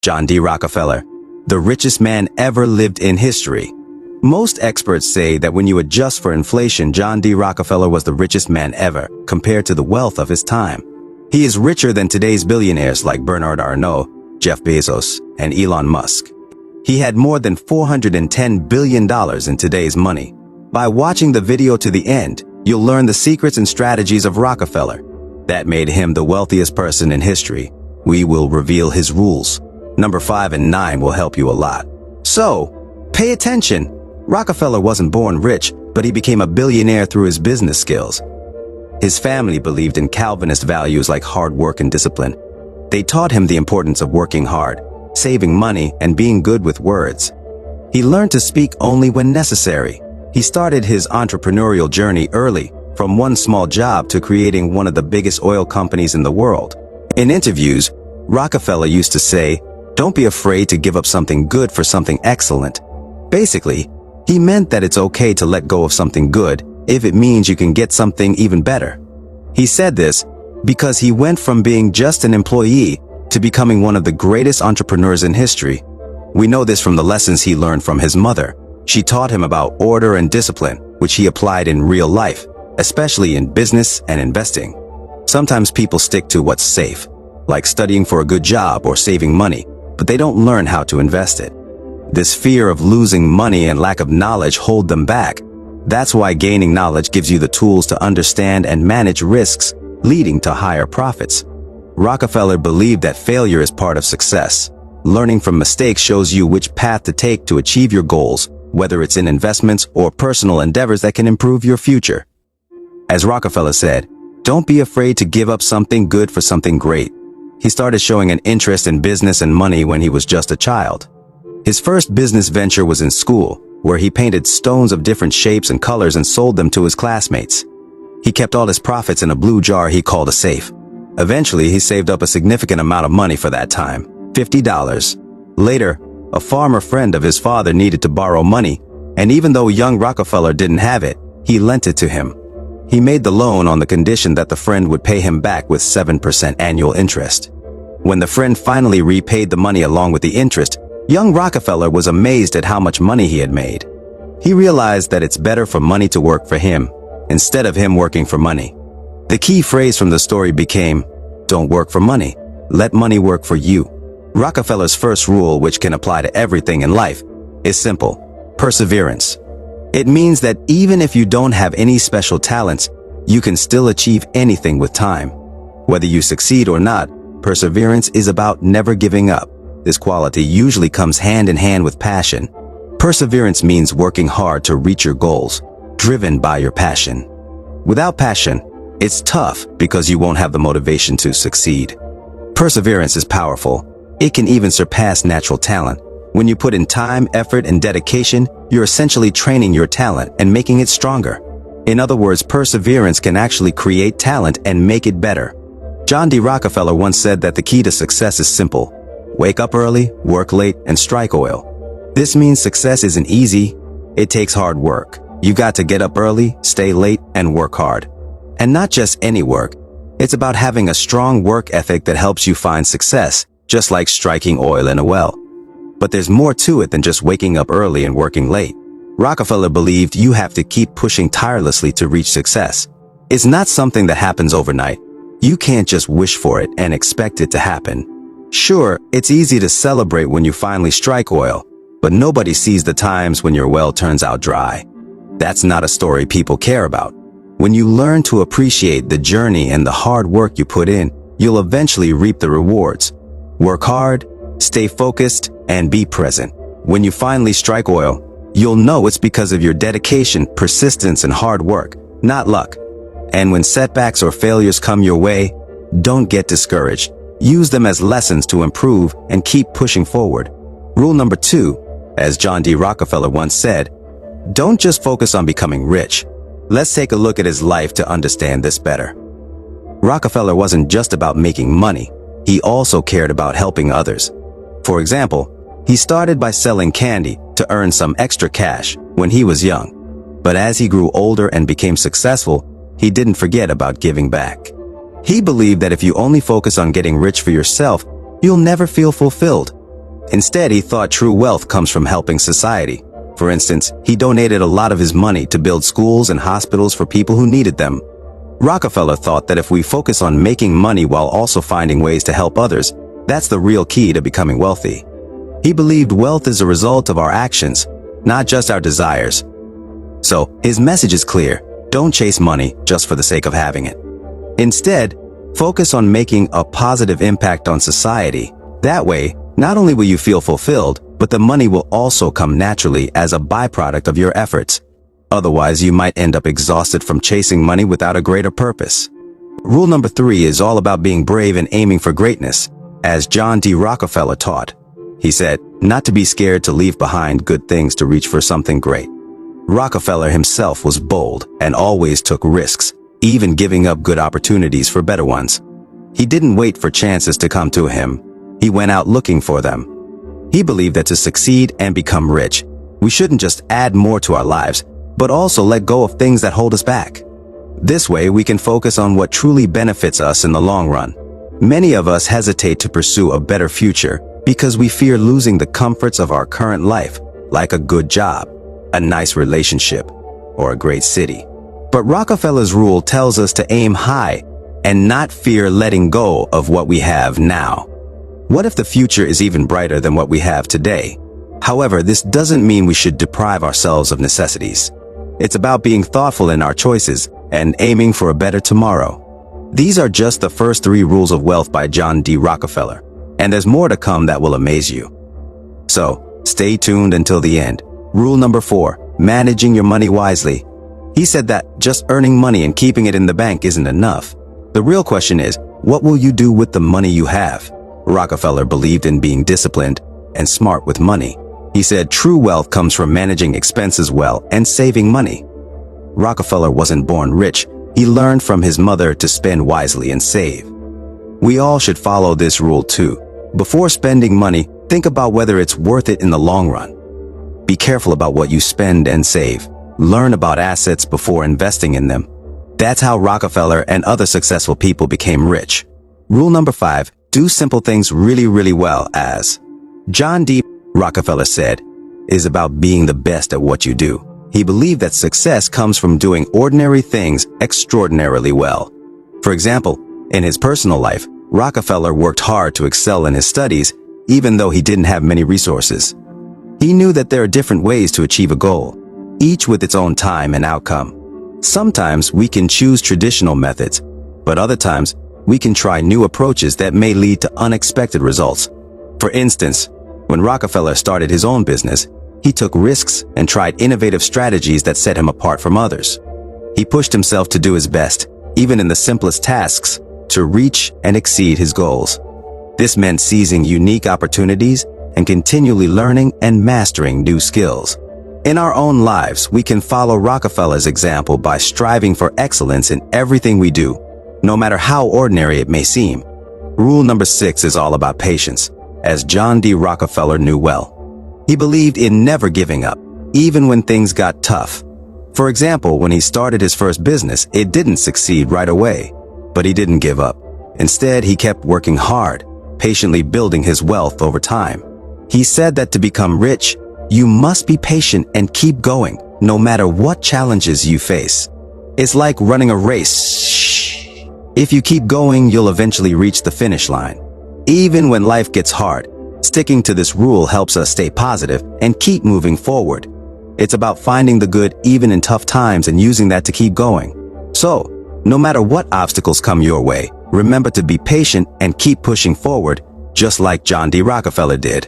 John D. Rockefeller, the richest man ever lived in history. Most experts say that when you adjust for inflation, John D. Rockefeller was the richest man ever, compared to the wealth of his time. He is richer than today's billionaires like Bernard Arnault, Jeff Bezos, and Elon Musk. He had more than $410 billion in today's money. By watching the video to the end, you'll learn the secrets and strategies of Rockefeller that made him the wealthiest person in history. We will reveal his rules. Number 5 and 9 will help you a lot. So, pay attention. Rockefeller wasn't born rich, but he became a billionaire through his business skills. His family believed in Calvinist values like hard work and discipline. They taught him the importance of working hard, saving money, and being good with words. He learned to speak only when necessary. He started his entrepreneurial journey early, from one small job to creating one of the biggest oil companies in the world. In interviews, Rockefeller used to say, "Don't be afraid to give up something good for something excellent." Basically, he meant that it's okay to let go of something good if it means you can get something even better. He said this because he went from being just an employee to becoming one of the greatest entrepreneurs in history. We know this from the lessons he learned from his mother. She taught him about order and discipline, which he applied in real life, especially in business and investing. Sometimes people stick to what's safe, like studying for a good job or saving money, but they don't learn how to invest it. This fear of losing money and lack of knowledge hold them back. That's why gaining knowledge gives you the tools to understand and manage risks, leading to higher profits. Rockefeller believed that failure is part of success. Learning from mistakes shows you which path to take to achieve your goals, whether it's in investments or personal endeavors that can improve your future. As Rockefeller said, "Don't be afraid to give up something good for something great." He started showing an interest in business and money when he was just a child. His first business venture was in school, where he painted stones of different shapes and colors and sold them to his classmates. He kept all his profits in a blue jar he called a safe. Eventually, he saved up a significant amount of money for that time, $50. Later, a farmer friend of his father needed to borrow money, and even though young Rockefeller didn't have it, he lent it to him. He made the loan on the condition that the friend would pay him back with 7% annual interest. When the friend finally repaid the money along with the interest, young Rockefeller was amazed at how much money he had made. He realized that it's better for money to work for him, instead of him working for money. The key phrase from the story became, "Don't work for money, let money work for you." Rockefeller's first rule, which can apply to everything in life, is simple: perseverance. It means that even if you don't have any special talents, you can still achieve anything with time. Whether you succeed or not, perseverance is about never giving up. This quality usually comes hand in hand with passion. Perseverance means working hard to reach your goals, driven by your passion. Without passion, it's tough because you won't have the motivation to succeed. Perseverance is powerful. It can even surpass natural talent. When you put in time, effort, and dedication, you're essentially training your talent and making it stronger. In other words, perseverance can actually create talent and make it better. John D. Rockefeller once said that the key to success is simple: wake up early, work late, and strike oil. This means success isn't easy. It takes hard work. You got to get up early, stay late, and work hard. And not just any work. It's about having a strong work ethic that helps you find success, just like striking oil in a well. But there's more to it than just waking up early and working late. Rockefeller believed you have to keep pushing tirelessly to reach success. It's not something that happens overnight. You can't just wish for it and expect it to happen. Sure, it's easy to celebrate when you finally strike oil, but nobody sees the times when your well turns out dry. That's not a story people care about. When you learn to appreciate the journey and the hard work you put in, you'll eventually reap the rewards. Work hard, stay focused, and be present. When you finally strike oil, you'll know it's because of your dedication, persistence, and hard work, not luck. And when setbacks or failures come your way, don't get discouraged. Use them as lessons to improve and keep pushing forward. Rule number 2, as John D. Rockefeller once said, don't just focus on becoming rich. Let's take a look at his life to understand this better. Rockefeller wasn't just about making money. He also cared about helping others. For example, he started by selling candy to earn some extra cash when he was young. But as he grew older and became successful, he didn't forget about giving back. He believed that if you only focus on getting rich for yourself, you'll never feel fulfilled. Instead, he thought true wealth comes from helping society. For instance, he donated a lot of his money to build schools and hospitals for people who needed them. Rockefeller thought that if we focus on making money while also finding ways to help others, that's the real key to becoming wealthy. He believed wealth is a result of our actions, not just our desires. So, his message is clear: don't chase money just for the sake of having it. Instead, focus on making a positive impact on society. That way, not only will you feel fulfilled, but the money will also come naturally as a byproduct of your efforts. Otherwise, you might end up exhausted from chasing money without a greater purpose. Rule number 3 is all about being brave and aiming for greatness, as John D. Rockefeller taught. He said, not to be scared to leave behind good things to reach for something great. Rockefeller himself was bold and always took risks, even giving up good opportunities for better ones. He didn't wait for chances to come to him. He went out looking for them. He believed that to succeed and become rich, we shouldn't just add more to our lives, but also let go of things that hold us back. This way, we can focus on what truly benefits us in the long run. Many of us hesitate to pursue a better future because we fear losing the comforts of our current life, like a good job, a nice relationship, or a great city. But Rockefeller's rule tells us to aim high and not fear letting go of what we have now. What if the future is even brighter than what we have today? However, this doesn't mean we should deprive ourselves of necessities. It's about being thoughtful in our choices and aiming for a better tomorrow. These are just the first 3 rules of wealth by John D. Rockefeller, and there's more to come that will amaze you. So, stay tuned until the end. Rule number 4, managing your money wisely. He said that just earning money and keeping it in the bank isn't enough. The real question is, what will you do with the money you have? Rockefeller believed in being disciplined and smart with money. He said true wealth comes from managing expenses well and saving money. Rockefeller wasn't born rich. He learned from his mother to spend wisely and save. We all should follow this rule too. Before spending money, think about whether it's worth it in the long run. Be careful about what you spend and save. Learn about assets before investing in them. That's how Rockefeller and other successful people became rich. Rule number 5, do simple things really well, as John D. Rockefeller said, is about being the best at what you do. He believed that success comes from doing ordinary things extraordinarily well. For example, in his personal life, Rockefeller worked hard to excel in his studies, even though he didn't have many resources. He knew that there are different ways to achieve a goal, each with its own time and outcome. Sometimes we can choose traditional methods, but other times we can try new approaches that may lead to unexpected results. For instance, when Rockefeller started his own business, he took risks and tried innovative strategies that set him apart from others. He pushed himself to do his best, even in the simplest tasks, to reach and exceed his goals. This meant seizing unique opportunities and continually learning and mastering new skills. In our own lives, we can follow Rockefeller's example by striving for excellence in everything we do, no matter how ordinary it may seem. Rule number 6 is all about patience, as John D. Rockefeller knew well. He believed in never giving up, even when things got tough. For example, when he started his first business, it didn't succeed right away, but he didn't give up. Instead, he kept working hard, patiently building his wealth over time. He said that to become rich, you must be patient and keep going, no matter what challenges you face. It's like running a race. If you keep going, you'll eventually reach the finish line. Even when life gets hard, sticking to this rule helps us stay positive and keep moving forward. It's about finding the good even in tough times and using that to keep going. So, no matter what obstacles come your way, remember to be patient and keep pushing forward, just like John D. Rockefeller did.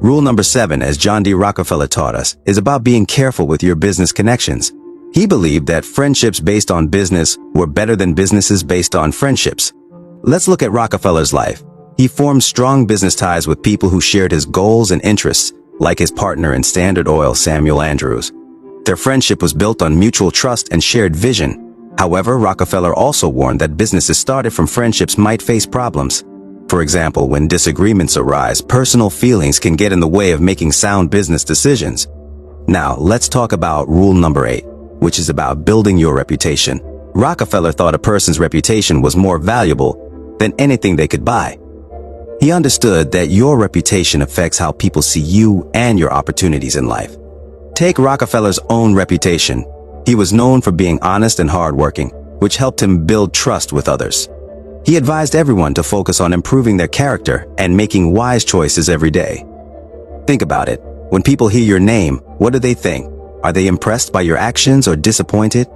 Rule number 7, as John D. Rockefeller taught us, is about being careful with your business connections. He believed that friendships based on business were better than businesses based on friendships. Let's look at Rockefeller's life. He formed strong business ties with people who shared his goals and interests, like his partner in Standard Oil, Samuel Andrews. Their friendship was built on mutual trust and shared vision. However, Rockefeller also warned that businesses started from friendships might face problems. For example, when disagreements arise, personal feelings can get in the way of making sound business decisions. Now, let's talk about rule number 8, which is about building your reputation. Rockefeller thought a person's reputation was more valuable than anything they could buy. He understood that your reputation affects how people see you and your opportunities in life. Take Rockefeller's own reputation. He was known for being honest and hardworking, which helped him build trust with others. He advised everyone to focus on improving their character and making wise choices every day. Think about it. When people hear your name, what do they think? Are they impressed by your actions or disappointed?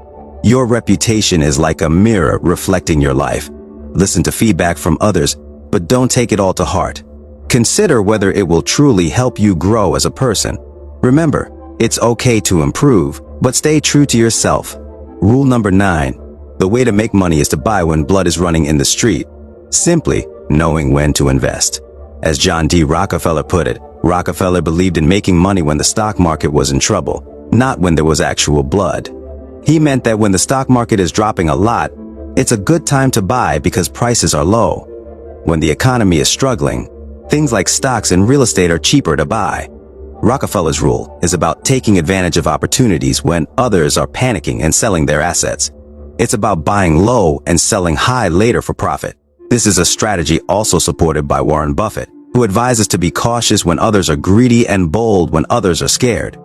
Your reputation is like a mirror reflecting your life. Listen to feedback from others, but don't take it all to heart. Consider whether it will truly help you grow as a person. Remember, it's okay to improve, but stay true to yourself. Rule number 9. The way to make money is to buy when blood is running in the street. Simply knowing when to invest. As John D. Rockefeller put it, Rockefeller believed in making money when the stock market was in trouble, not when there was actual blood. He meant that when the stock market is dropping a lot, it's a good time to buy because prices are low. When the economy is struggling, things like stocks and real estate are cheaper to buy. Rockefeller's rule is about taking advantage of opportunities when others are panicking and selling their assets. It's about buying low and selling high later for profit. This is a strategy also supported by Warren Buffett, who advises to be cautious when others are greedy and bold when others are scared.